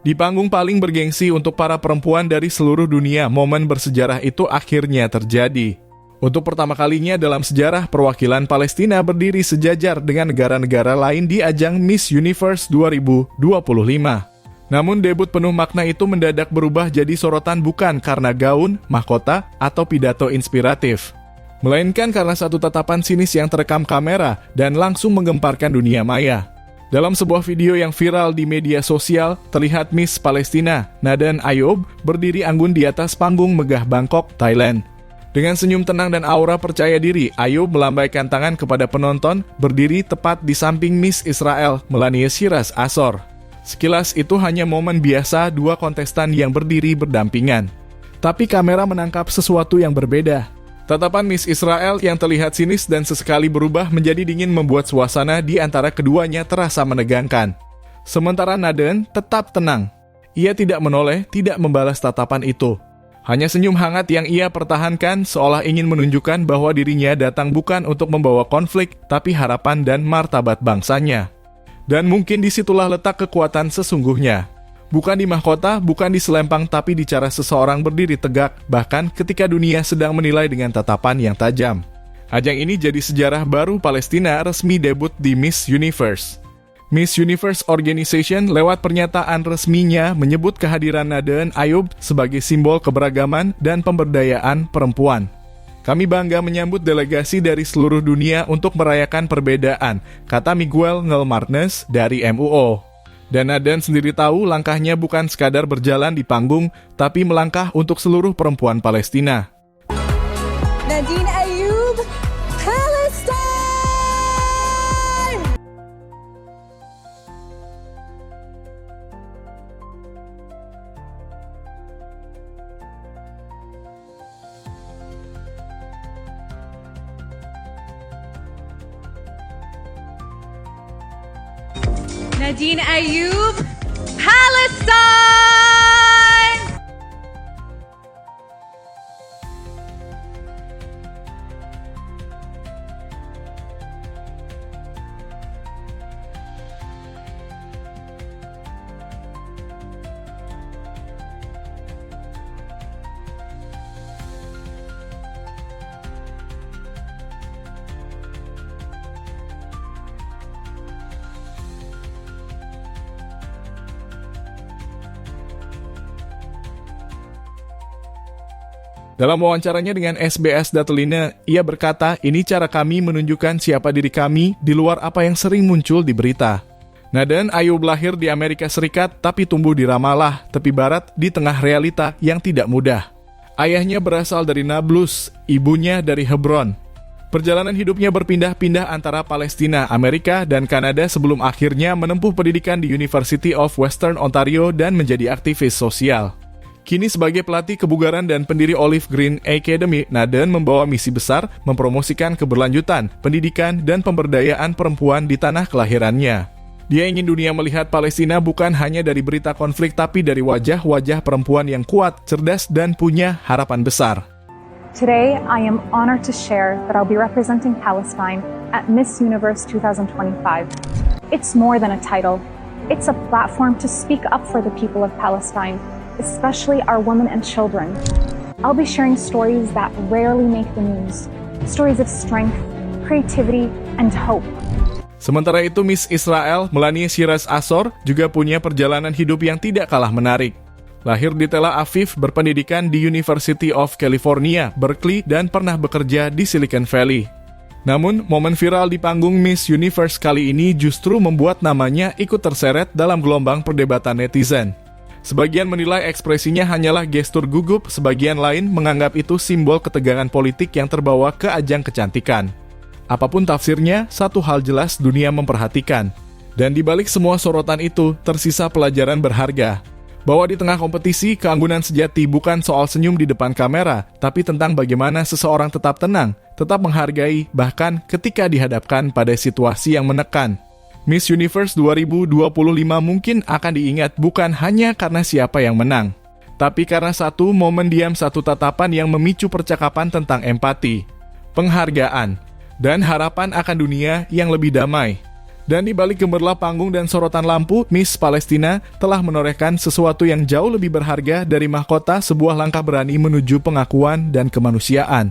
Di panggung paling bergengsi untuk para perempuan dari seluruh dunia, momen bersejarah itu akhirnya terjadi. Untuk pertama kalinya dalam sejarah, perwakilan Palestina berdiri sejajar dengan negara-negara lain di ajang Miss Universe 2025. Namun debut penuh makna itu mendadak berubah jadi sorotan bukan karena gaun, mahkota, atau pidato inspiratif, melainkan karena satu tatapan sinis yang terekam kamera dan langsung menggemparkan dunia maya. Dalam sebuah video yang viral di media sosial, terlihat Miss Palestina, Nadan Ayoub, berdiri anggun di atas panggung megah Bangkok, Thailand. Dengan senyum tenang dan aura percaya diri, Ayoub melambaikan tangan kepada penonton, berdiri tepat di samping Miss Israel, Melanie Shiraz Asor. Sekilas itu hanya momen biasa dua kontestan yang berdiri berdampingan. Tapi kamera menangkap sesuatu yang berbeda. Tatapan Miss Israel yang terlihat sinis dan sesekali berubah menjadi dingin membuat suasana di antara keduanya terasa menegangkan. Sementara Nadan tetap tenang. Ia tidak menoleh, tidak membalas tatapan itu. Hanya senyum hangat yang ia pertahankan seolah ingin menunjukkan bahwa dirinya datang bukan untuk membawa konflik, tapi harapan dan martabat bangsanya. Dan mungkin disitulah letak kekuatan sesungguhnya. Bukan di mahkota, bukan di selempang, tapi di cara seseorang berdiri tegak, bahkan ketika dunia sedang menilai dengan tatapan yang tajam. Ajang ini jadi sejarah baru Palestina resmi debut di Miss Universe. Miss Universe Organization lewat pernyataan resminya menyebut kehadiran Nadan Ayoub sebagai simbol keberagaman dan pemberdayaan perempuan. Kami bangga menyambut delegasi dari seluruh dunia untuk merayakan perbedaan, kata Miguel Ngelmarnes dari MUO. Dan Nadan sendiri tahu langkahnya bukan sekadar berjalan di panggung, tapi melangkah untuk seluruh perempuan Palestina. Nadine Ayoub, Palestine! Nadine Ayoub, Palestine! Dalam wawancaranya dengan SBS Dateline, ia berkata, ini cara kami menunjukkan siapa diri kami di luar apa yang sering muncul di berita. Nadan Ayoub lahir di Amerika Serikat tapi tumbuh di Ramallah, tepi barat di tengah realita yang tidak mudah. Ayahnya berasal dari Nablus, ibunya dari Hebron. Perjalanan hidupnya berpindah-pindah antara Palestina, Amerika, dan Kanada sebelum akhirnya menempuh pendidikan di University of Western Ontario dan menjadi aktivis sosial. Kini sebagai pelatih kebugaran dan pendiri Olive Green Academy, Nadan membawa misi besar mempromosikan keberlanjutan, pendidikan, dan pemberdayaan perempuan di tanah kelahirannya. Dia ingin dunia melihat Palestina bukan hanya dari berita konflik, tapi dari wajah-wajah perempuan yang kuat, cerdas, dan punya harapan besar. Today, I am honored to share that I'll be representing Palestine at Miss Universe 2025. It's more than a title. It's a platform to speak up for the people of Palestine, especially our women and children. I'll be sharing stories that rarely make the news, stories of strength, creativity, and hope. Sementara itu, Miss Israel, Melanie Shiraz Asor, juga punya perjalanan hidup yang tidak kalah menarik. Lahir di Tel Aviv, berpendidikan di University of California, Berkeley, dan pernah bekerja di Silicon Valley. Namun, momen viral di panggung Miss Universe kali ini justru membuat namanya ikut terseret dalam gelombang perdebatan netizen. Sebagian menilai ekspresinya hanyalah gestur gugup, sebagian lain menganggap itu simbol ketegangan politik yang terbawa ke ajang kecantikan. Apapun tafsirnya, satu hal jelas dunia memperhatikan. Dan di balik semua sorotan itu, tersisa pelajaran berharga. Bahwa di tengah kompetisi, keanggunan sejati bukan soal senyum di depan kamera, tapi tentang bagaimana seseorang tetap tenang, tetap menghargai, bahkan ketika dihadapkan pada situasi yang menekan. Miss Universe 2025 mungkin akan diingat bukan hanya karena siapa yang menang, tapi karena satu momen diam, satu tatapan yang memicu percakapan tentang empati, penghargaan, dan harapan akan dunia yang lebih damai. Dan di balik gemerlap panggung dan sorotan lampu, Miss Palestina telah menorehkan sesuatu yang jauh lebih berharga dari mahkota, sebuah langkah berani menuju pengakuan dan kemanusiaan.